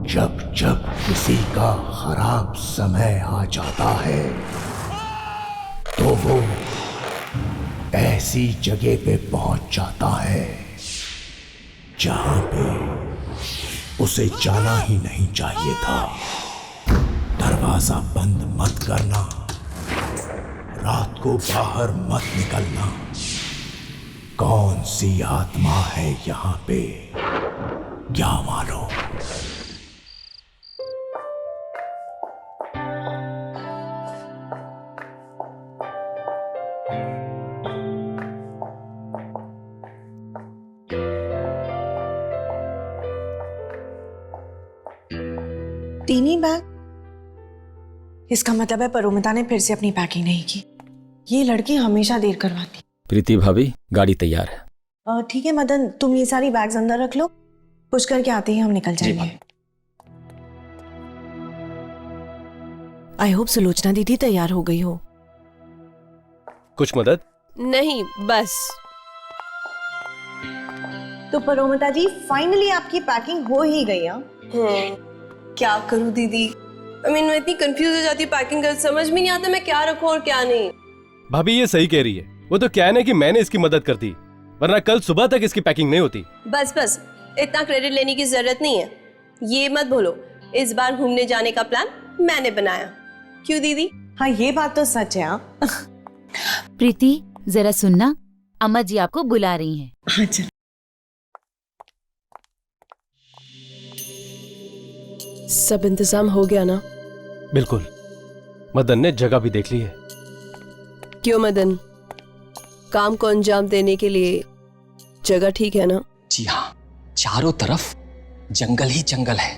जब जब किसी का खराब समय आ जाता है तो वो ऐसी जगह पे पहुंच जाता है जहां पे उसे जाना ही नहीं चाहिए था। दरवाजा बंद मत करना, रात को बाहर मत निकलना। कौन सी आत्मा है यहाँ पे, क्या मालूम। तीनी बैग, इसका मतलब है परोमिता ने फिर से अपनी पैकिंग नहीं की। ये लड़की हमेशा देर करवाती। प्रीति भाभी, गाड़ी तैयार है। ठीक है मदन, तुम ये सारी बैग्स अंदर रख लो, पुश करके आते ही हम निकल जाएंगे। आई होप सुलोचना दीदी तैयार हो गई हो। कुछ मदद? नहीं, बस। तो परोमिता जी, फाइनली आपकी पैकिंग हो ही गई। क्या करूं दीदी, मैं इतनी कंफ्यूज हो जाती हूँ पैकिंग कर, समझ में नहीं आता मैं क्या रखूं और क्या नहीं। भाभी ये सही कह रही है, वो तो क्या है ना कि मैंने इसकी मदद कर दी, वरना कल सुबह तक इसकी पैकिंग नहीं होती। बस बस, इतना क्रेडिट लेने की जरूरत नहीं है। ये मत भूलो, इस बार घूमने जाने का प्लान मैंने बनाया। क्यों दीदी? हाँ, ये बात तो सच है। प्रीति, जरा सुनना, अम्मा जी आपको बुला रही हैं। अच्छा। सब इंतजाम हो गया ना? बिल्कुल, मदन ने जगह भी देख ली है। क्यों मदन, काम को अंजाम देने के लिए जगह ठीक है ना? जी हाँ, चारों तरफ जंगल ही जंगल है,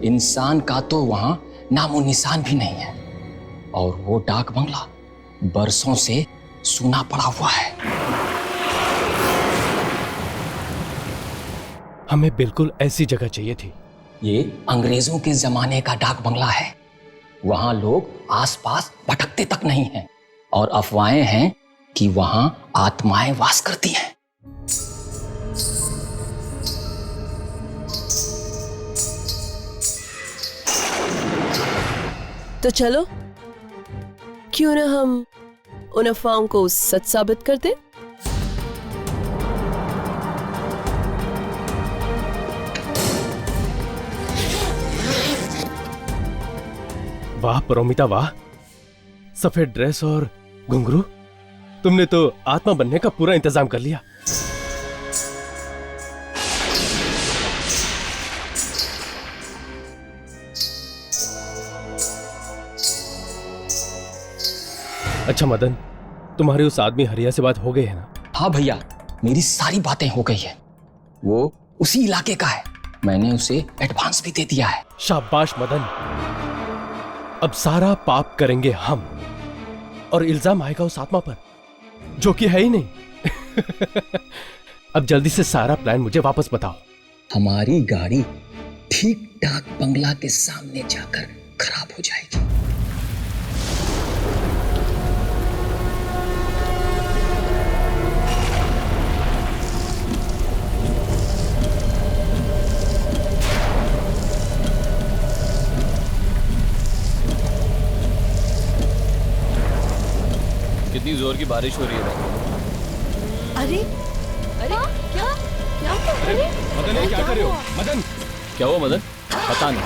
इंसान का तो वहां नामो निशान भी नहीं है। और वो डाक बंगला बरसों से सूना पड़ा हुआ है। हमें बिल्कुल ऐसी जगह चाहिए थी। ये अंग्रेजों के जमाने का डाक बंगला है, वहां लोग आसपास भटकते तक नहीं हैं, और अफवाहें हैं कि वहां आत्माएं वास करती हैं। तो चलो, क्यों ना हम उन अफवाहों को सच साबित कर दें? वाह परोमिता वाह, सफेद ड्रेस और घुंघरू, तुमने तो आत्मा बनने का पूरा इंतजाम कर लिया। अच्छा मदन, तुम्हारे उस आदमी हरिया से बात हो गई है ना? हाँ भैया, मेरी सारी बातें हो गई है। वो उसी इलाके का है, मैंने उसे एडवांस भी दे दिया है। शाबाश मदन, अब सारा पाप करेंगे हम, और इल्जाम आएगा उस आत्मा पर जो कि है ही नहीं। अब जल्दी से सारा प्लान मुझे वापस बताओ। हमारी गाड़ी ठीक डाक बंगला के सामने जाकर खराब हो जाएगी। कितनी जोर की बारिश हो रही है। अरे अरे क्या क्या अरे मदन, ये क्या कर रहे हो? मदन, क्या हुआ मदन? पता नहीं,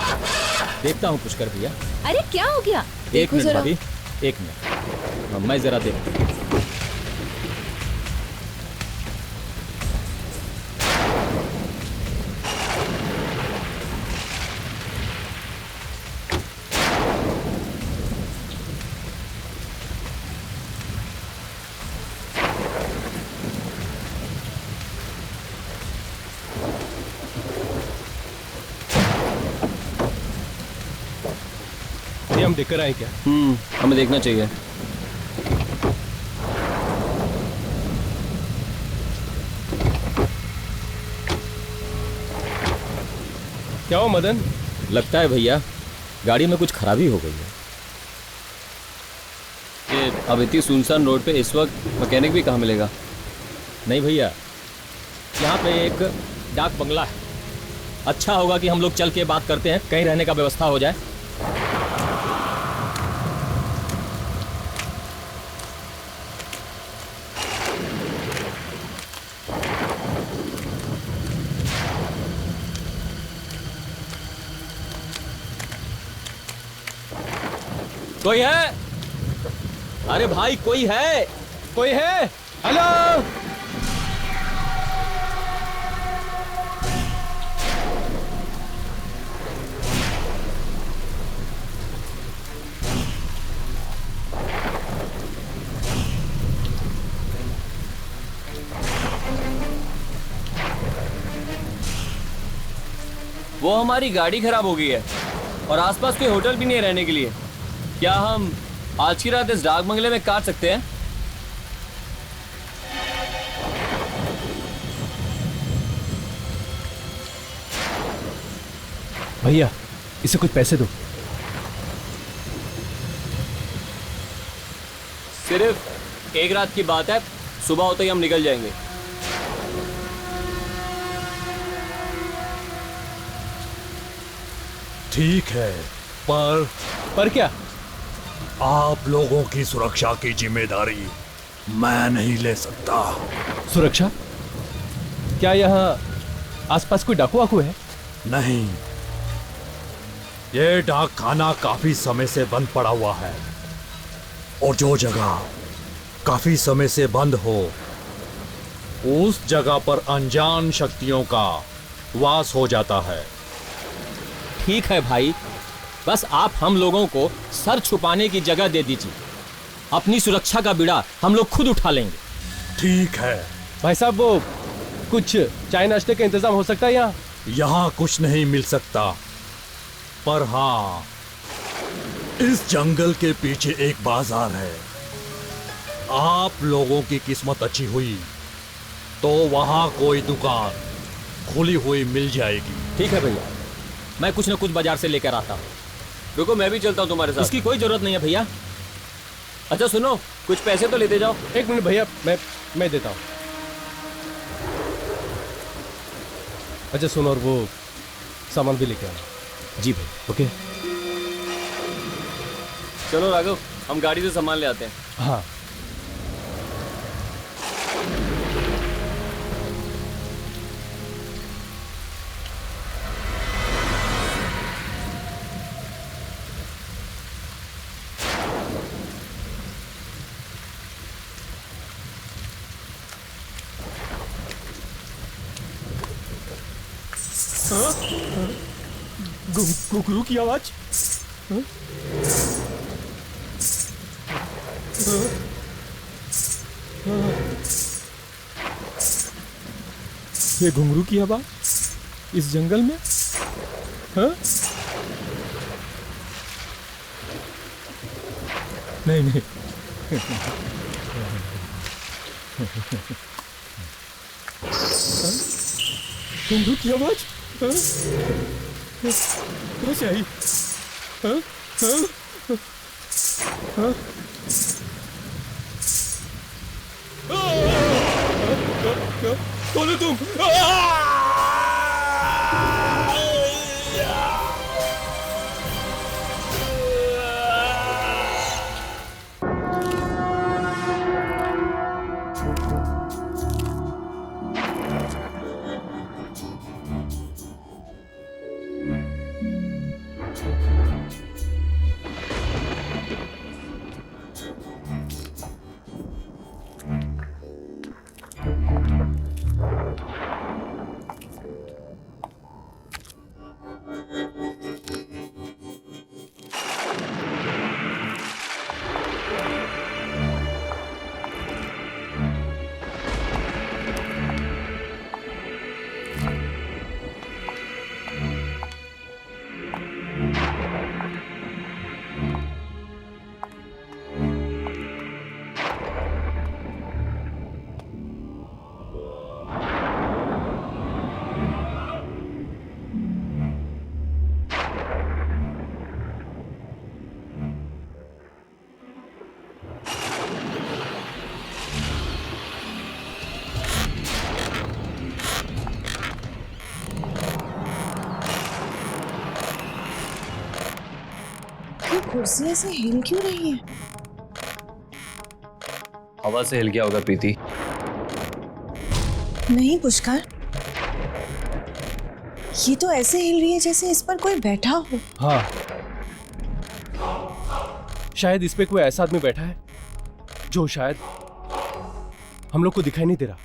देखता हूँ पुष्कर भैया। अरे क्या हो गया? एक मिनट भाभी, एक मिनट, मैं जरा देख। ये हम देखकर आए क्या? हमें देखना चाहिए। क्या हो मदन? लगता है भैया गाड़ी में कुछ खराबी हो गई है। ये अब इतनी सुनसान रोड पे इस वक्त मैकेनिक भी कहाँ मिलेगा? नहीं भैया, यहाँ पे एक डाक बंगला है, अच्छा होगा कि हम लोग चल के बात करते हैं, कहीं रहने का व्यवस्था हो जाए। कोई है? अरे भाई कोई है? कोई है? हेलो। वो हमारी गाड़ी खराब हो गई है और आसपास कोई होटल भी नहीं है रहने के लिए। क्या हम आज की रात इस डाक बंगले में काट सकते हैं? भैया इसे कुछ पैसे दो। सिर्फ एक रात की बात है, सुबह होते ही हम निकल जाएंगे। ठीक है, पर क्या? आप लोगों की सुरक्षा की जिम्मेदारी मैं नहीं ले सकता। सुरक्षा? क्या यहाँ आसपास कोई डाकू वाकू है? नहीं, ये डाक खाना काफी समय से बंद पड़ा हुआ है और जो जगह काफी समय से बंद हो उस जगह पर अनजान शक्तियों का वास हो जाता है। ठीक है भाई, बस आप हम लोगों को सर छुपाने की जगह दे दीजिए। अपनी सुरक्षा का बीड़ा हम लोग खुद उठा लेंगे। ठीक है भाई साहब, वो कुछ चाय नाश्ते का इंतजाम हो सकता है यहाँ? यहाँ कुछ नहीं मिल सकता, पर हाँ इस जंगल के पीछे एक बाजार है। आप लोगों की किस्मत अच्छी हुई तो वहां कोई दुकान खुली हुई मिल जाएगी। ठीक है भैया, मैं कुछ न कुछ बाजार से लेकर आता हूँ। रुको, मैं भी चलता हूँ तुम्हारे साथ। इसकी कोई जरूरत नहीं है भैया। अच्छा सुनो, कुछ पैसे तो लेते जाओ। एक मिनट भैया, मैं देता हूँ। अच्छा सुनो, और वो सामान भी लेके आना। जी भाई। ओके चलो राघव, हम गाड़ी से सामान ले आते हैं। हाँ। घुघरू की आवाज। ये घुंघरू की आवाज इस जंगल में? हाँ? नहीं नहीं, घुंघरू की आवाज कैसे आई? हाँ? हाँ? हाँ? कौन हो तुम? ये कुर्सी ऐसे हिल क्यों रही है? हवा से हिल गया होगा प्रीति। नहीं पुष्कर, ये तो ऐसे हिल रही है जैसे इस पर कोई बैठा हो। हाँ, शायद इस पे कोई ऐसा आदमी बैठा है जो शायद हम लोग को दिखाई नहीं दे रहा।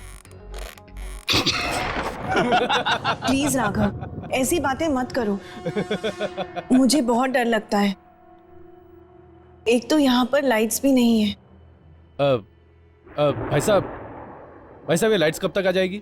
प्लीज राघव, ऐसी बातें मत करो, मुझे बहुत डर लगता है। एक तो यहाँ पर लाइट्स भी नहीं है। भाई साहब ये लाइट्स कब तक आ जाएगी?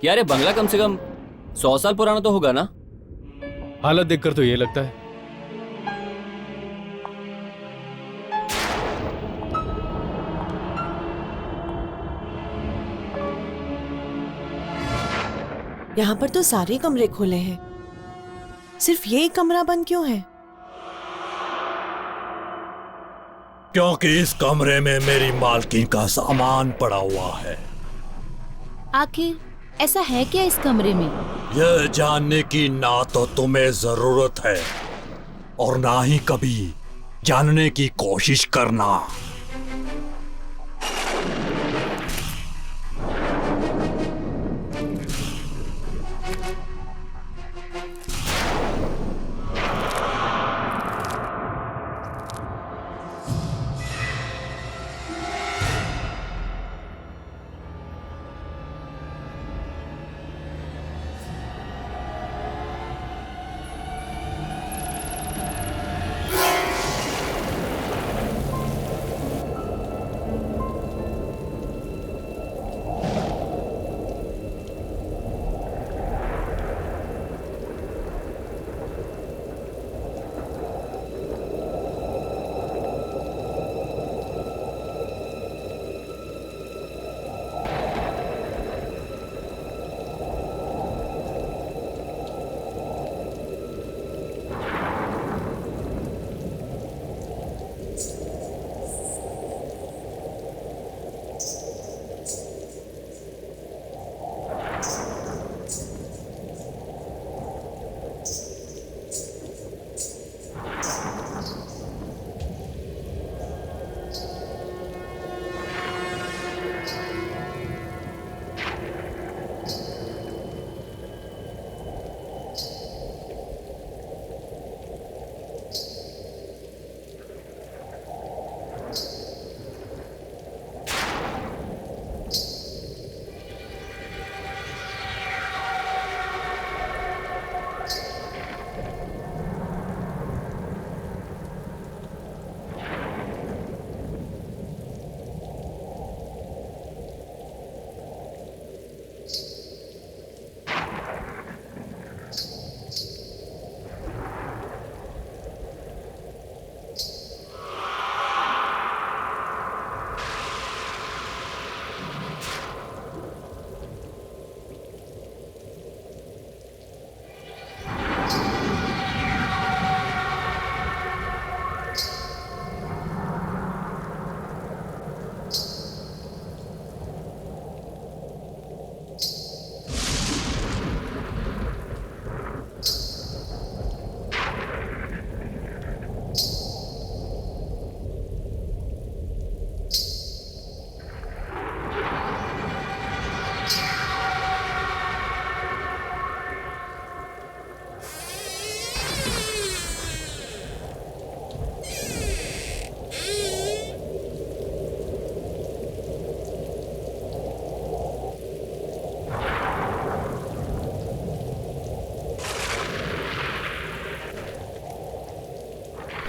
यार ये बंगला कम से कम 100 साल पुराना तो होगा ना? हालत देखकर तो ये लगता है। यहाँ पर तो सारे कमरे खुले हैं, सिर्फ ये कमरा बंद क्यों है? क्योंकि इस कमरे में मेरी मालकिन का सामान पड़ा हुआ है। आखिर ऐसा है क्या इस कमरे में? यह जानने की ना तो तुम्हें जरूरत है और ना ही कभी जानने की कोशिश करना।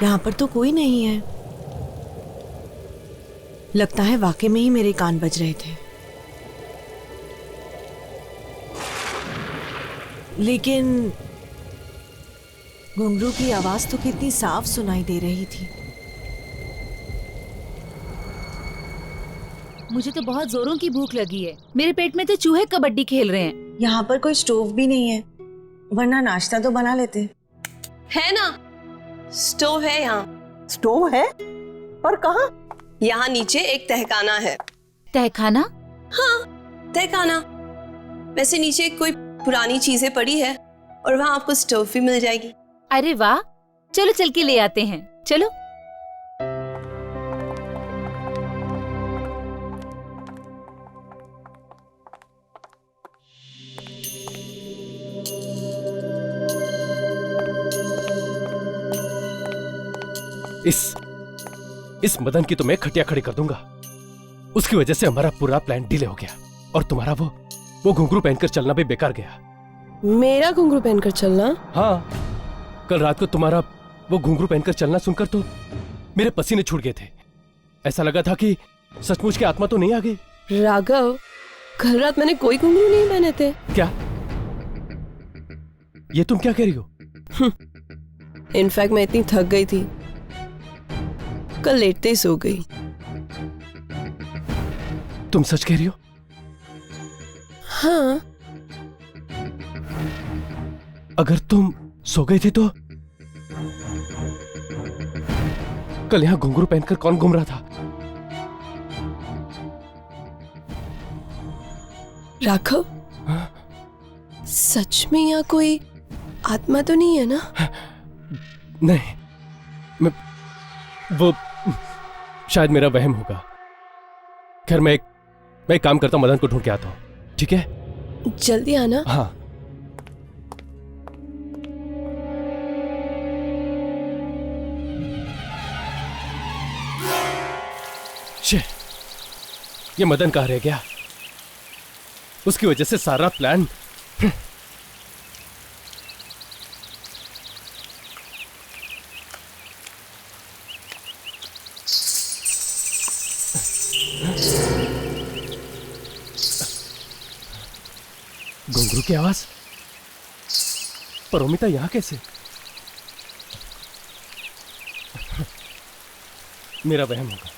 यहाँ पर तो कोई नहीं है। लगता है वाकई में ही मेरे कान बज रहे थे। लेकिन घुंघरू की आवाज तो कितनी साफ सुनाई दे रही थी। मुझे तो बहुत जोरों की भूख लगी है। मेरे पेट में तो चूहे कबड्डी खेल रहे हैं। यहाँ पर कोई स्टोव भी नहीं है, वरना नाश्ता तो बना लेते। है ना, स्टोव है यहाँ। स्टोव है? पर कहाँ? यहाँ नीचे एक तहखाना है। तहखाना? हाँ, तहखाना। वैसे नीचे कोई पुरानी चीजें पड़ी है और वहाँ आपको स्टोव भी मिल जाएगी। अरे वाह, चलो चल के ले आते हैं। चलो। इस मदन की तो मैं खटिया खड़ी कर दूंगा। उसकी वजह से हमारा पूरा प्लान डिले हो गया और तुम्हारा वो घुंघरू पहनकर चलना भी बेकार गया। मेरा घुंघरू पहनकर चलना? हाँ, कल रात को तुम्हारा वो घुंघरू पहनकर चलना सुनकर तो मेरे पसीने छूट गए थे। ऐसा लगा था कि सचमुच की आत्मा तो नहीं आ गई। राघव, कल रात मैंने कोई घुंघरू नहीं पहने थे। क्या? ये तुम क्या कह रही हो? इनफैक्ट मैं इतनी थक गई थी, कल लेटते ही सो गई। तुम सच कह रही हो? हाँ। अगर तुम सो गए थे तो कल यहाँ घुंघरू पहनकर कौन घूम रहा था? राघव, सच में यहाँ कोई आत्मा तो नहीं है ना? नहीं, वो शायद मेरा वहम होगा। खैर मैं एक काम करता हूं, मदन को ढूंढ के आता हूं। ठीक है? जल्दी आना। हाँ। शे, ये मदन कहाँ रह गया? उसकी वजह से सारा प्लान। घुंघरू की आवाज? पर अमिता यहां कैसे? मेरा वहम होगा।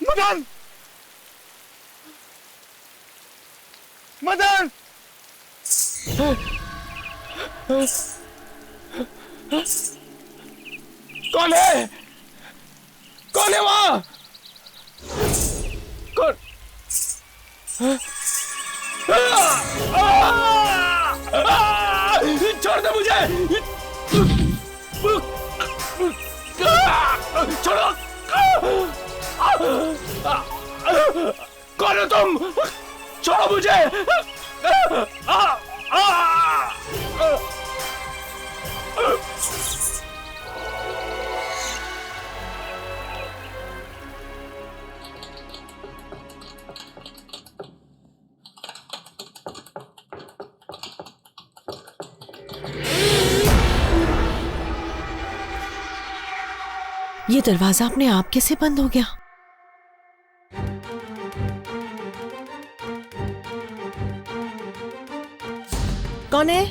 मदन! मदन! कौन है? कौन है वहां? कौन? छोड़ दे मुझे! छोड़ो! कौन हो तुम? छोड़ो मुझे! ये दरवाजा अपने आप कैसे बंद हो गया? कौन है?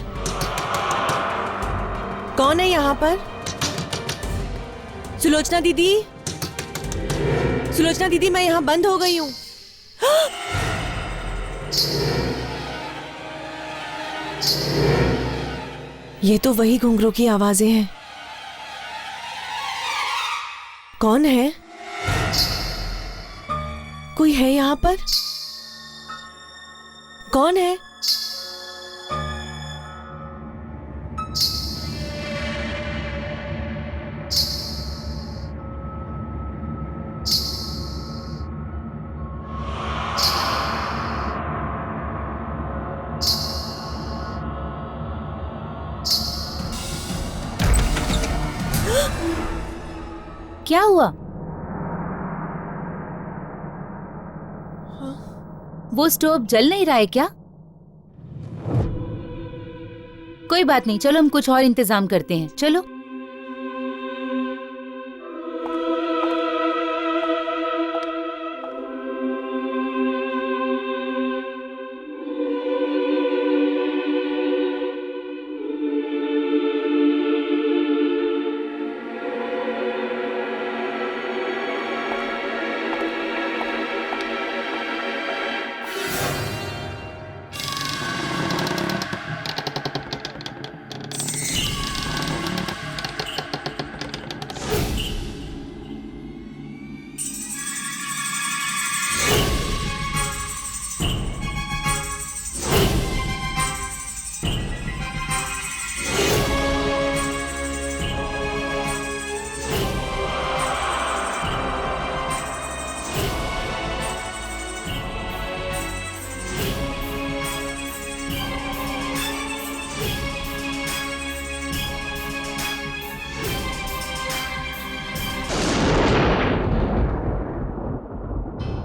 कौन है यहाँ पर? सुलोचना दीदी, सुलोचना दीदी, मैं यहाँ बंद हो गई हूँ। ये तो वही घुंघरू की आवाजें हैं। कौन है? कोई है यहाँ पर? कौन है? क्या हुआ? वो स्टोव जल नहीं रहा है क्या? कोई बात नहीं, चलो हम कुछ और इंतजाम करते हैं। चलो।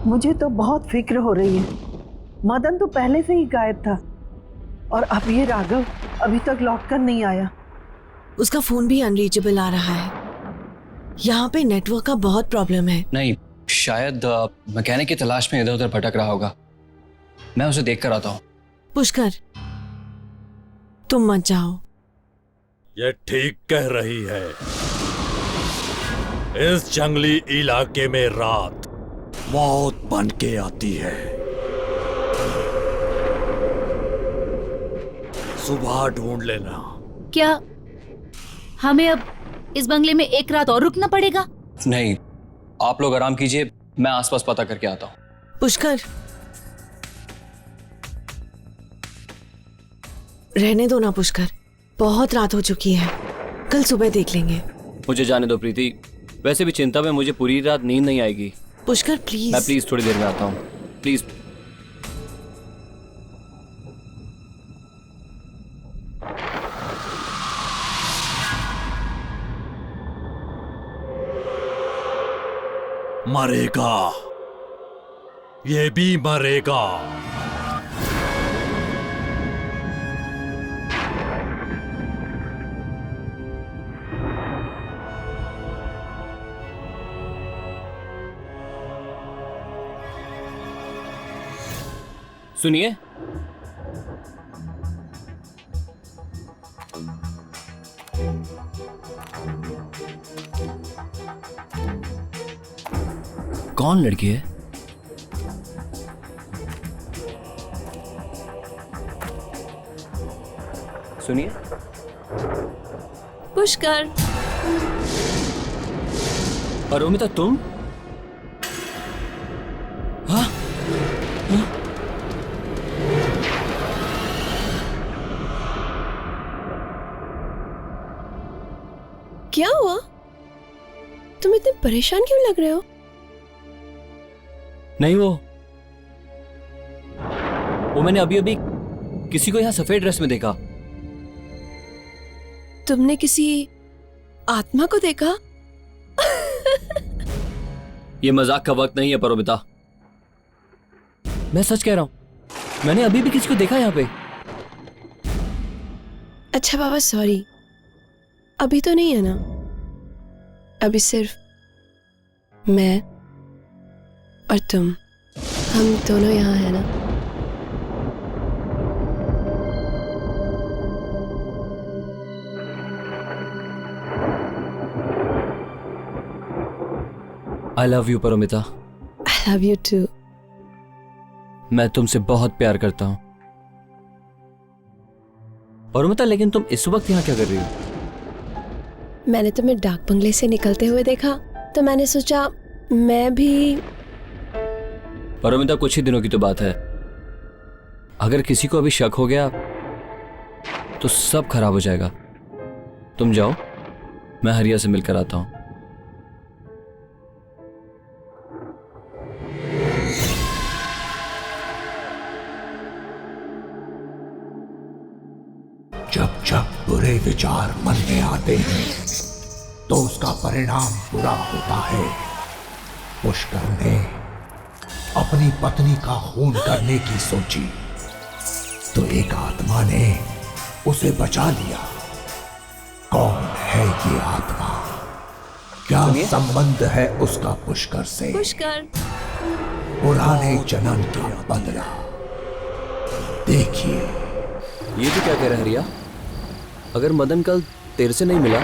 मुझे तो बहुत फिक्र हो रही है। मदन तो पहले से ही गायब था और अब ये राघव अभी तक लौट कर नहीं आया। उसका फोन भी अनरीचेबल आ रहा है। यहाँ पे नेटवर्क का बहुत प्रॉब्लम है। नहीं, शायद मैकेनिक की तलाश में इधर उधर भटक रहा होगा। मैं उसे देख कर आता हूँ। पुष्कर, तुम मत जाओ। ये ठीक कह रही है। इस जंगली इलाके में रात मौत बन के आती है। सुबह ढूंढ लेना। क्या हमें अब इस बंगले में एक रात और रुकना पड़ेगा? नहीं, आप लोग आराम कीजिए, मैं आसपास पता करके आता हूँ। पुष्कर, रहने दो ना पुष्कर, बहुत रात हो चुकी है, कल सुबह देख लेंगे। मुझे जाने दो प्रीति, वैसे भी चिंता में मुझे पूरी रात नींद नहीं आएगी। पुष्कर प्लीज। मैं प्लीज थोड़ी देर में आता हूँ, प्लीज। मरेगा, ये भी मरेगा। सुनिए, कौन लड़की है? सुनिए। पुष्कर, अरोमिता तुम? हाँ? क्या हुआ? तुम इतने परेशान क्यों लग रहे हो? नहीं, वो मैंने अभी अभी किसी को यहाँ सफेद ड्रेस में देखा। तुमने किसी आत्मा को देखा? ये मजाक का वक्त नहीं है परोमिता, मैं सच कह रहा हूं। मैंने अभी भी किसी को देखा यहाँ पे। अच्छा बाबा, सॉरी, अभी तो नहीं है ना? अभी सिर्फ मैं और तुम, हम दोनों यहाँ है ना? I love you Paramita. I love you too. मैं तुमसे बहुत प्यार करता हूं। परमिता, लेकिन तुम इस वक्त यहाँ क्या कर रही हो? मैंने तुम्हें डाक बंगले से निकलते हुए देखा तो मैंने सोचा मैं भी। परमिता, कुछ ही दिनों की तो बात है। अगर किसी को अभी शक हो गया तो सब खराब हो जाएगा। तुम जाओ, मैं हरिया से मिलकर आता हूं। जब जब बुरे विचार मन में आते हैं तो उसका परिणाम बुरा होता है। पुष्कर ने अपनी पत्नी का खून करने की सोची तो एक आत्मा ने उसे बचा लिया। कौन है ये आत्मा? क्या संबंध है उसका पुष्कर से? पुष्कर, पुराने जन्म का बदला। देखिए। ये तो क्या कह रहा है हरिया? अगर मदन कल तेरे से नहीं मिला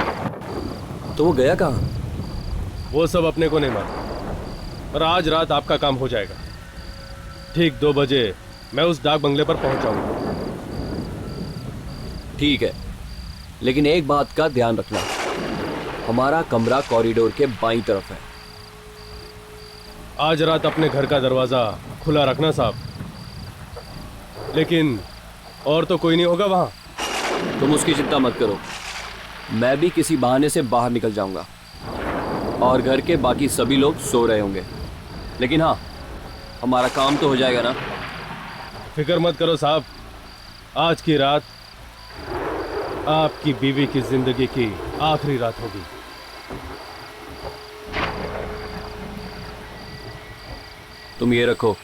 तो वो गया कहाँ? वो सब अपने को नहीं मालूम, पर आज रात आपका काम हो जाएगा। ठीक 2 बजे मैं उस डाक बंगले पर पहुंच जाऊंगा। ठीक है, लेकिन एक बात का ध्यान रखना, हमारा कमरा कॉरिडोर के बाईं तरफ है। आज रात अपने घर का दरवाजा खुला रखना साहब। लेकिन और तो कोई नहीं होगा वहां? तुम उसकी चिंता मत करो, मैं भी किसी बहाने से बाहर निकल जाऊंगा और घर के बाकी सभी लोग सो रहे होंगे। लेकिन हाँ, हमारा काम तो हो जाएगा ना? फिक्र मत करो साहब, आज की रात आपकी बीवी की जिंदगी की आखिरी रात होगी। तुम ये रखो।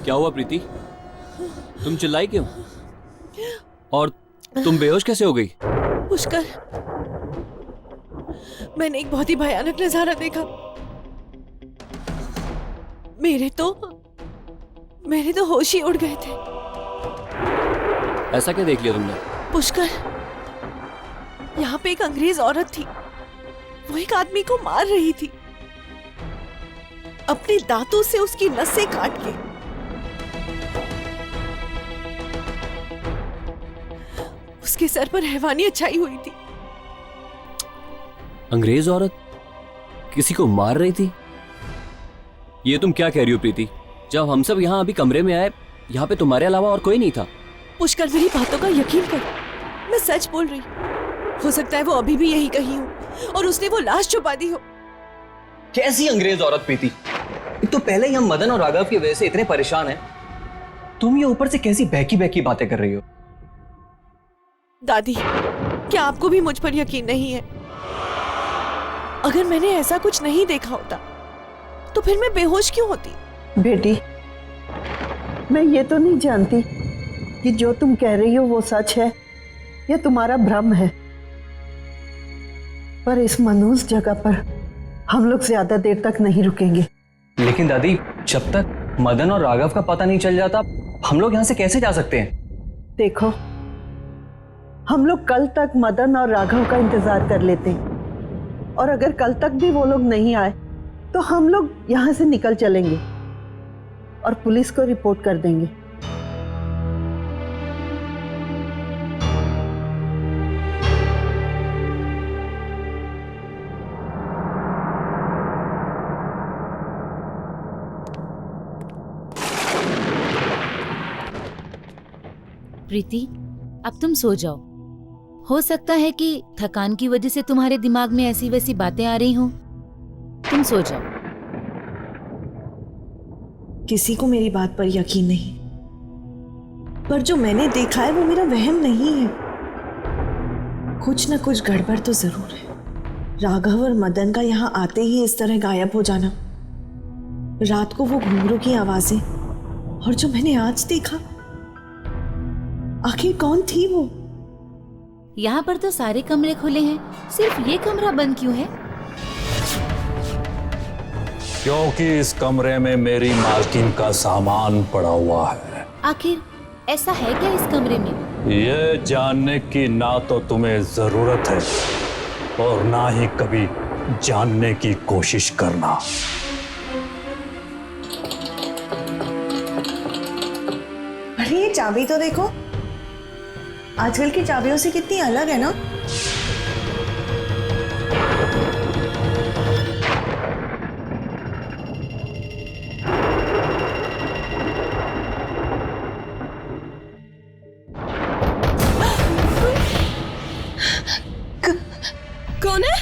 क्या हुआ प्रीति? तुम चिल्लाई क्यों? और तुम बेहोश कैसे हो गई? पुष्कर, मैंने एक बहुत ही भयानक नजारा देखा। मेरे तो होश ही उड़ गए थे। ऐसा क्या देख लिया तुमने? पुष्कर, यहाँ पे एक अंग्रेज औरत थी। वो एक आदमी को मार रही थी, अपने दांतों से उसकी नसें काट के। उसके सर पर हैवानियत छाई हुई थी। अंग्रेज औरत किसी को मार रही थी? ये तुम क्या कह रही हो प्रीति? जब हम सब यहाँ अभी कमरे में आए, यहाँ पे तुम्हारे अलावा और कोई नहीं था। पुष्कर, मेरी बातों का यकीन कर, मैं सच बोल रही। हो सकता है वो अभी भी यही कहीं हो और उसने वो लाश छुपा दी हो। कैसी अंग्रेज औरत प्रीति? एक तो पहले ही हम मदन और राघव की वजह से इतने परेशान हैं, तुम ये ऊपर से कैसी बहकी बहकी बातें कर रही हो? दादी, क्या आपको भी मुझ पर यकीन नहीं है? अगर मैंने ऐसा कुछ नहीं देखा होता तो फिर मैं बेहोश क्यों होती? बेटी, मैं ये तो नहीं जानती कि जो तुम कह रही हो वो सच है या तुम्हारा भ्रम है, पर इस मनहूस जगह पर हम लोग ज्यादा देर तक नहीं रुकेंगे। लेकिन दादी, जब तक मदन और राघव का पता नहीं चल जाता, हम लोग यहाँ से कैसे जा सकते हैं? देखो, हम लोग कल तक मदन और राघव का इंतजार कर लेते, और अगर कल तक भी वो लोग नहीं आए तो हम लोग यहाँ से निकल चलेंगे और पुलिस को रिपोर्ट कर देंगे। प्रीति, अब तुम सो जाओ। हो सकता है कि थकान की वजह से तुम्हारे दिमाग में ऐसी वैसी बातें आ रही हों। तुम सो जाओ। किसी को मेरी बात पर यकीन नहीं, पर जो मैंने देखा है वो मेरा वहम नहीं है। कुछ न कुछ गड़बड़ तो जरूर है। राघव और मदन का यहाँ आते ही इस तरह गायब हो जाना, रात को वो घुंघरू की आवाजें, और जो मैंने आज देखा, आखिर कौन थी वो? यहाँ पर तो सारे कमरे खुले हैं, सिर्फ ये कमरा बंद क्यों है? क्योंकि इस कमरे में मेरी मालकिन का सामान पड़ा हुआ है। आखिर ऐसा है क्या इस कमरे में? ये जानने की ना तो तुम्हें जरूरत है और ना ही कभी जानने की कोशिश करना। अरे ये चाबी तो देखो, आजकल की चाबियों से कितनी अलग है ना। कौन है?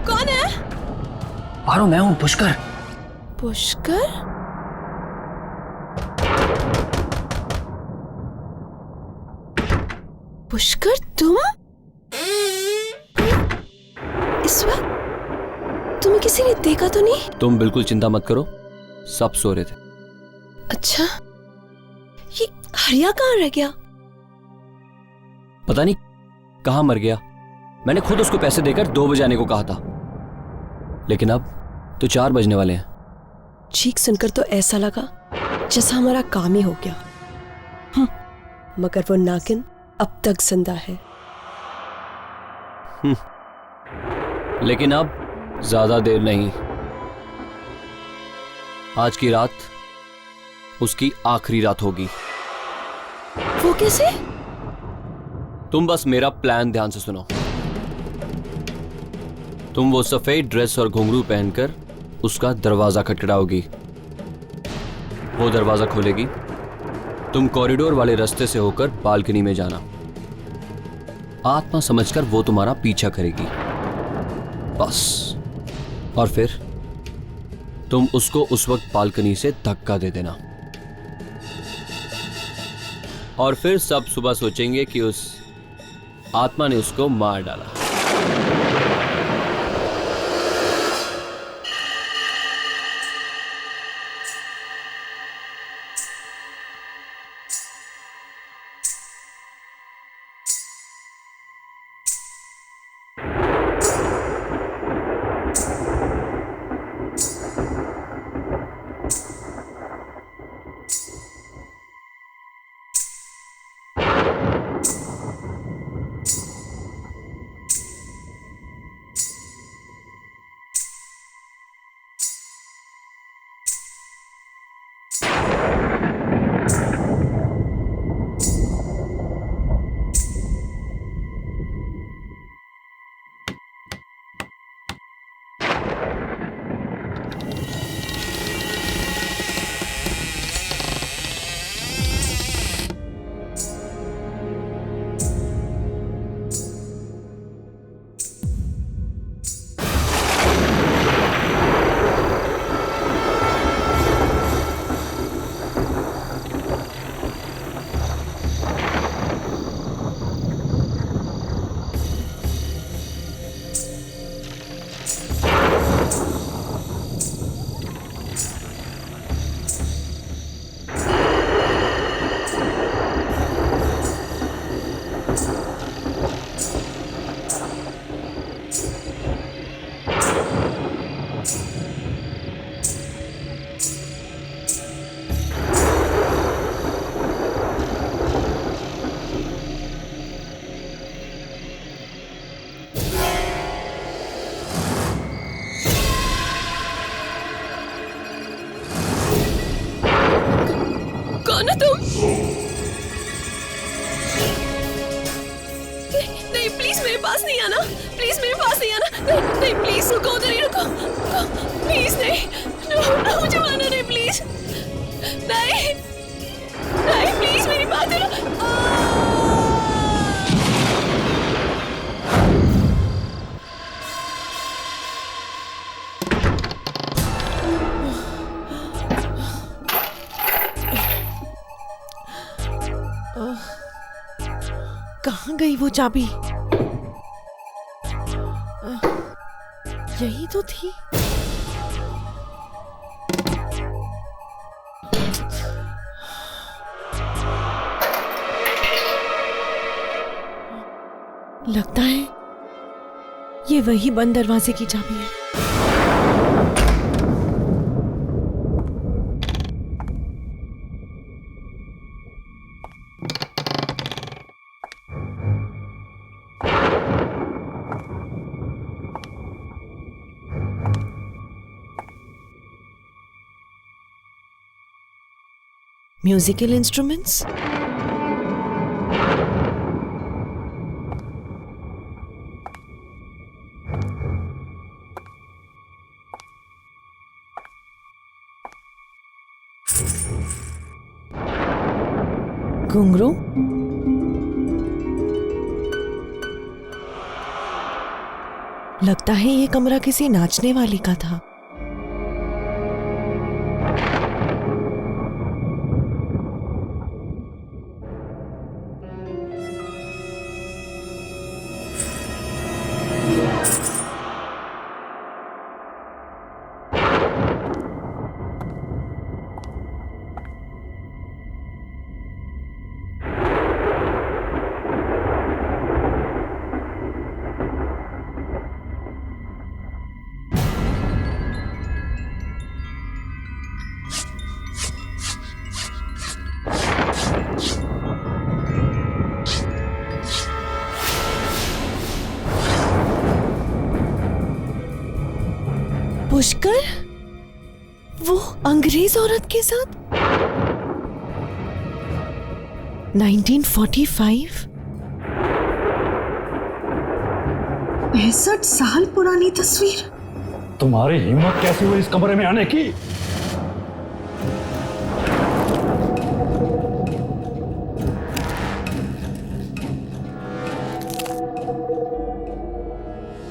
कौन है? पारो, मैं हूं पुष्कर। पुष्कर? पुष्कर, तुम? इस वक्त तुम्हें किसी ने देखा तो नहीं? तुम बिल्कुल चिंता मत करो, सब सो रहे थे। अच्छा, ये हरिया कहाँ रह गया? पता नहीं कहां मर गया। मैंने खुद उसको पैसे देकर 2 बजे आने को कहा था, लेकिन अब तो 4 बजने वाले हैं। चीख सुनकर तो ऐसा लगा जैसा हमारा काम ही हो गया। मगर वो नागिन अब तक जिंदा है। लेकिन अब ज्यादा देर नहीं। आज की रात उसकी आखिरी रात होगी। वो कैसे? तुम बस मेरा प्लान ध्यान से सुनो। तुम वो सफेद ड्रेस और घुंघरू पहनकर उसका दरवाजा खटखटाओगी। वो दरवाजा खोलेगी, तुम कॉरिडोर वाले रास्ते से होकर बालकनी में जाना। आत्मा समझकर वो तुम्हारा पीछा करेगी, बस। और फिर तुम उसको उस वक्त बालकनी से धक्का दे देना। और फिर सब सुबह सोचेंगे कि उस आत्मा ने उसको मार डाला। पास नहीं आना, प्लीज मेरे पास नहीं आना। नहीं नहीं प्लीज रुको, उधर ही रुको, प्लीज नहीं, मुझे मारना नहीं प्लीज, नहीं नहीं प्लीज मेरी बात है। कहाँ गई वो चाबी? यही तो थी। लगता है ये वही बंद दरवाजे की चाबी है। म्यूजिकल इंस्ट्रूमेंट्स, घुंघरू, लगता है ये कमरा किसी नाचने वाली का था। पुष्कर, वो अंग्रेज औरत के साथ 1945? 65 साल पुरानी तस्वीर। तुम्हारी हिम्मत कैसी हुई इस कमरे में आने की?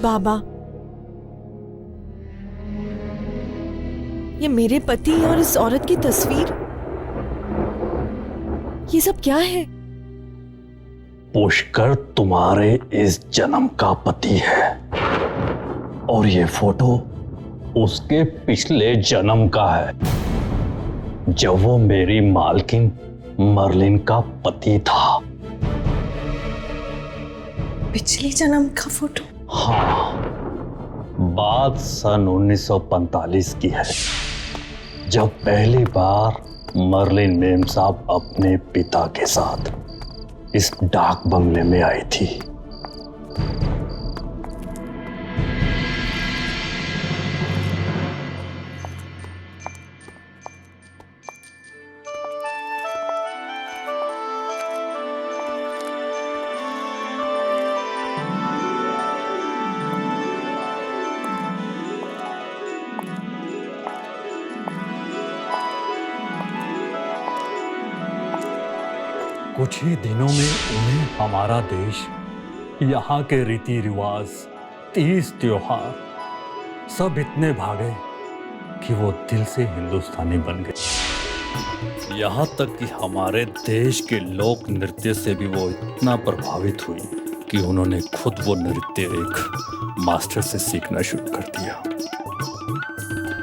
बाबा, ये मेरे पति और इस औरत की तस्वीर, ये सब क्या है? पुष्कर तुम्हारे इस जन्म का पति है और ये फोटो उसके पिछले जन्म का है, जब वो मेरी मालकिन मर्लिन का पति था। पिछले जन्म का फोटो? हाँ, बात सन 1945 की है, जब पहली बार मर्लिन मेम साहब अपने पिता के साथ इस डाक बंगले में आई थी। कुछ ही दिनों में उन्हें हमारा देश, यहाँ के रीति रिवाज, तीज त्योहार सब इतने भागे कि वो दिल से हिंदुस्तानी बन गए। यहाँ तक कि हमारे देश के लोक नृत्य से भी वो इतना प्रभावित हुई कि उन्होंने खुद वो नृत्य एक मास्टर से सीखना शुरू कर दिया।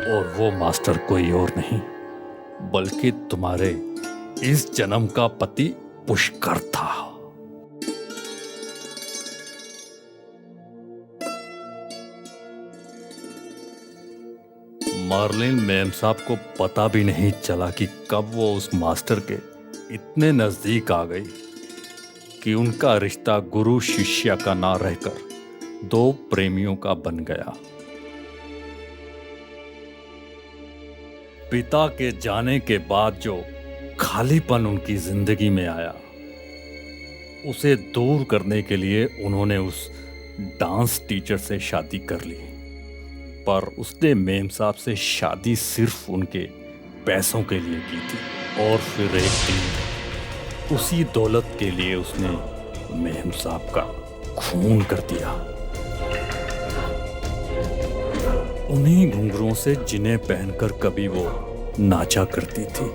और वो मास्टर कोई और नहीं बल्कि तुम्हारे इस जन्म का पति पुष्कर था। मर्लिन मेम साहब को पता भी नहीं चला कि कब वो उस मास्टर के इतने नजदीक आ गई कि उनका रिश्ता गुरु शिष्य का ना रहकर दो प्रेमियों का बन गया। पिता के जाने के बाद जो खालीपन उनकी जिंदगी में आया, उसे दूर करने के लिए उन्होंने उस डांस टीचर से शादी कर ली, पर उसने मेम साहब से शादी सिर्फ उनके पैसों के लिए की थी। और फिर एक दिन उसी दौलत के लिए उसने मेम साहब का खून कर दिया। उन्हीं घुंघरुओं से जिन्हें पहनकर कभी वो नाचा करती थी।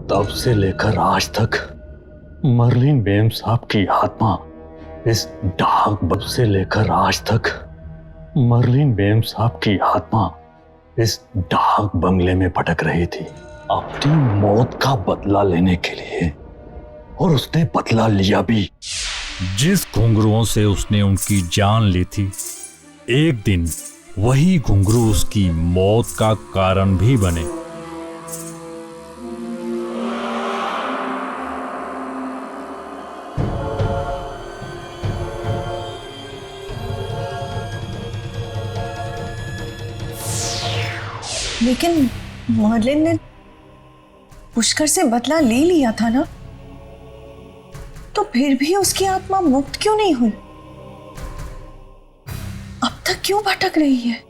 तब से लेकर आज तक मर्लिन मेम साहब की आत्मा इस डाक बंगले से लेकर आज तक मर्लिन मेम साहब की आत्मा इस डाक बंगले में भटक रही थी अपनी मौत का बदला लेने के लिए, और उसने बदला लिया भी। जिस घुंघरुओं से उसने उनकी जान ली थी, एक दिन वही घुंघरू उसकी मौत का कारण भी बने। लेकिन मर्लिन ने पुष्कर से बदला ले लिया था ना, तो फिर भी उसकी आत्मा मुक्त क्यों नहीं हुई? अब तक क्यों भटक रही है?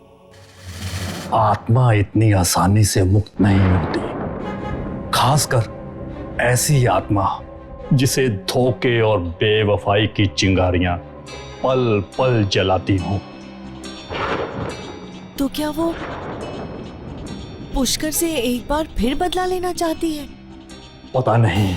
आत्मा इतनी आसानी से मुक्त नहीं होती, खासकर ऐसी आत्मा जिसे धोखे और बेवफाई की चिंगारियां पल पल जलाती हों। तो क्या वो पुष्कर से एक बार फिर बदला लेना चाहती है? पता नहीं।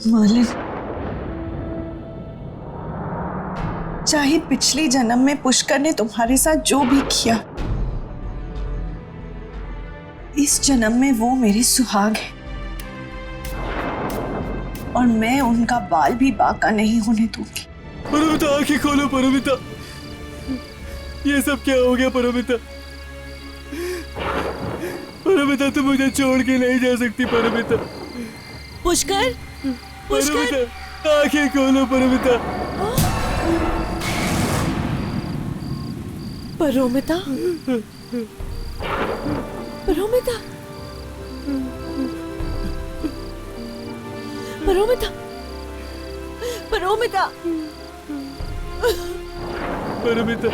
मर्लिन, चाहे पिछले जन्म में पुष्कर ने तुम्हारे साथ जो भी किया, इस जन्म में वो मेरे सुहाग है, और मैं उनका बाल भी बाका नहीं होने दूंगी। परमिता, आंखें खोलो परमिता, ये सब क्या हो गया परमिता? परमिता, तुम मुझे छोड़ के नहीं जा सकती परमिता। पुष्कर, पुष्कर, आंखें खोलो परमिता। परोमिता, परोमिता, परोमिता, परोमिता, परमिता।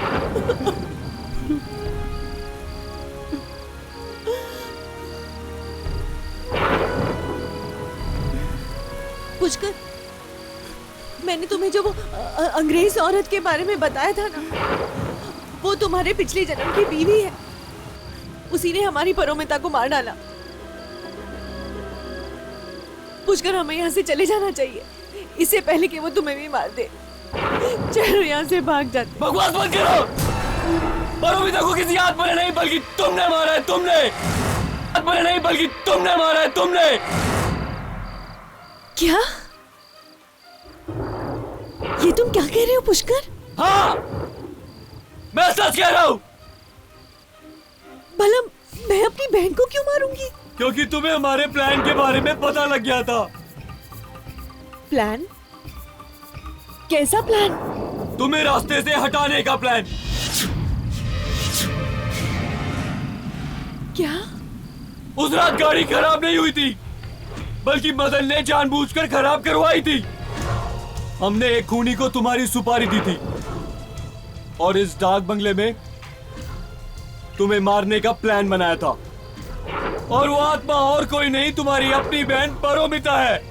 पुष्कर, मैंने तुम्हें जो वो अंग्रेज औरत के बारे में बताया था ना, वो तुम्हारे पिछले जन्म की बीवी है। उसी ने हमारी परोमिता को मार डाला। पुष्कर, हमें यहाँ से चले जाना चाहिए, इससे पहले कि वो तुम्हें भी मार दे। चलो यहाँ से भाग जाते। बकवास बंद करो। परोमिता को किसी आत्मा ने नहीं बल्कि तुमने मारा है। तुमने आत्मा ने नहीं बल्कि तुमने मारा है। तुमने। क्या? ये तुम क्या कह रहे हो पुष्कर? हाँ, मैं सच कह रहा हूँ। भला मैं अपनी बहन को क्यों मारूंगी? क्योंकि तुम्हें हमारे प्लान के बारे में पता लग गया था। प्लान? कैसा प्लान? तुम्हें रास्ते से हटाने का प्लान। क्या? उस रात गाड़ी खराब नहीं हुई थी, बल्कि मदन ने जानबूझकर खराब करवाई थी। हमने एक खूनी को तुम्हारी सुपारी दी थी और इस डाक बंगले में तुम्हें मारने का प्लान बनाया था। और वो आत्मा और कोई नहीं, तुम्हारी अपनी बहन परोमिता है,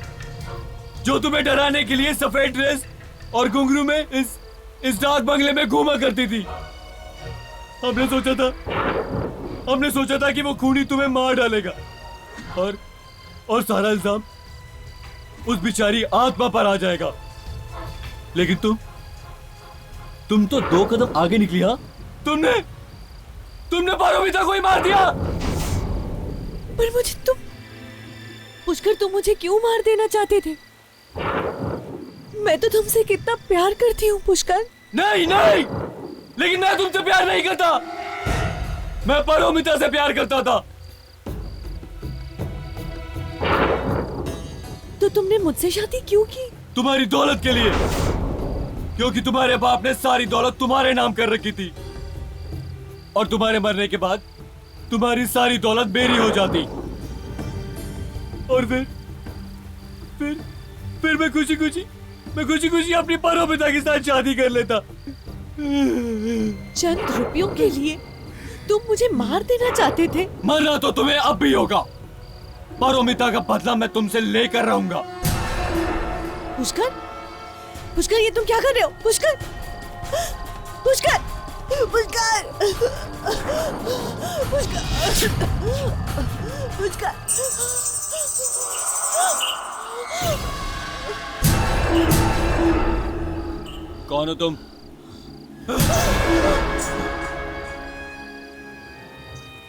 जो तुम्हें डराने के लिए सफेद ड्रेस और घुंघरू में इस डाक बंगले में घूमा करती थी। हमने सोचा था कि वो खूनी तुम्हें मार डालेगा और सारा इल्जाम उस बेचारी आत्मा पर आ जाएगा। लेकिन तुम तो 2 कदम आगे निकली। हाँ, तुमने परोमिता को ही मार दिया। पर पुष्कर, तुम मुझे क्यों मार देना चाहते थे? मैं तो तुमसे कितना प्यार करती हूँ पुष्कर। नहीं नहीं, लेकिन मैं तुमसे प्यार नहीं करता। मैं पारोमिता से प्यार करता था। तो तुमने मुझसे शादी क्यों की? तुम्हारी दौलत के लिए, क्योंकि तुम्हारे बाप ने सारी दौलत तुम्हारे नाम कर रखी थी और तुम्हारे मरने के बाद तुम्हारी सारी दौलत मेरी हो जाती और फिर मैं खुशी खुशी अपनी पारोमिता के साथ शादी कर लेता। चंद रुपयों के लिए तुम मुझे मार देना चाहते थे। मरना तो तुम्हें अब भी होगा। पारोमिता का बदला मैं तुमसे लेकर रहूंगा। पुष्कर, पुष्कर, ये तुम क्या कर रहे हो? पुष्कर, पुष्कर, पुष्कर, पुष्कर, पुष्कर। कौन हो तुम?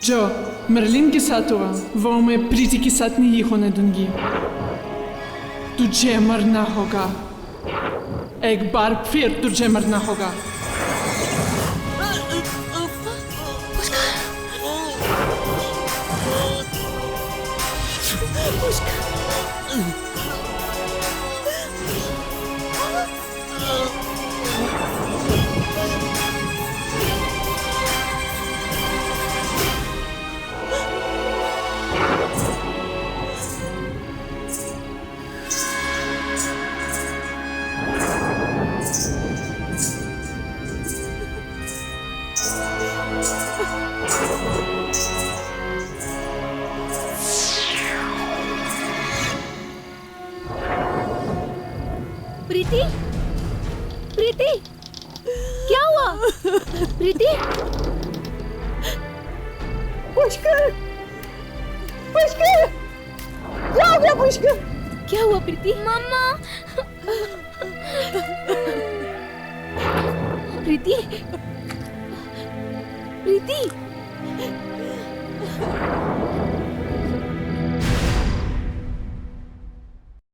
जो मर्लिन के साथ हुआ वो मैं प्रीति के साथ नहीं होने दूंगी। तुझे मरना होगा, एक बार फिर तुझे मरना होगा। प्रीति, प्रीति, क्या हुआ? प्रीति, पुष्कर, पुष्कर, क्या हो गया पुष्कर? क्या हुआ प्रीति? मम्मा। प्रीति, प्रीति,